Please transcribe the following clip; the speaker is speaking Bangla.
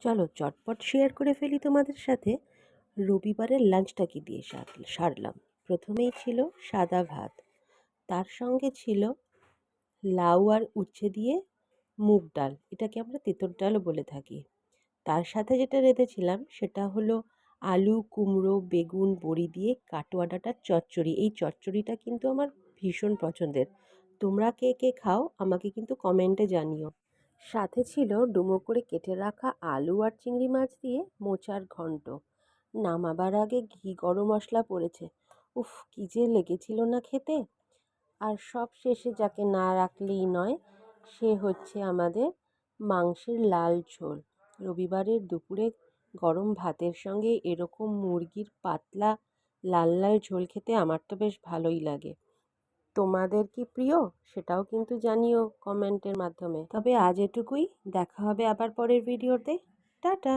চলো চটপট শেয়ার করে ফেলি তোমাদের সাথে রবিবারের লাঞ্চটা কি দিয়ে সারলাম। প্রথমেই ছিল সাদা ভাত, তার সঙ্গে ছিল লাউ আর উচ্ছে দিয়ে মুগ ডাল, এটাকে আমরা তেঁতুল ডালও বলে থাকি। তার সাথে যেটা রেঁধেছিলাম সেটা হলো আলু, কুমড়ো, বেগুন, বড়ি দিয়ে কাটোয়া ডাঁটার চচ্চড়ি। এই চচ্চড়িটা কিন্তু আমার ভীষণ পছন্দের। তোমরা কে কে খাও আমাকে কিন্তু কমেন্টে জানিও। সাথে ছিল ডুমো করে কেটে রাখা আলু আর চিংড়ি মাছ দিয়ে মোচার ঘন্ট। নামাবার আগে ঘি গরম মশলা পড়েছে, উফ কি যে লেগেছিল না খেতে। আর সব শেষে যাকে না রাখলেই নয়, সে হচ্ছে আমাদের মাংসের লাল ঝোল। রবিবারের দুপুরে গরম ভাতের সঙ্গে এরকম মুরগির পাতলা লাল লাল ঝোল খেতে আমার তো বেশ ভালোই লাগে। তোমাদের কি প্রিয় সেটাও কিন্তু জানিও কমেন্টের মাধ্যমে। তবে আজ এটুকুই, দেখা হবে আবার পরের ভিডিওতে। টাটা।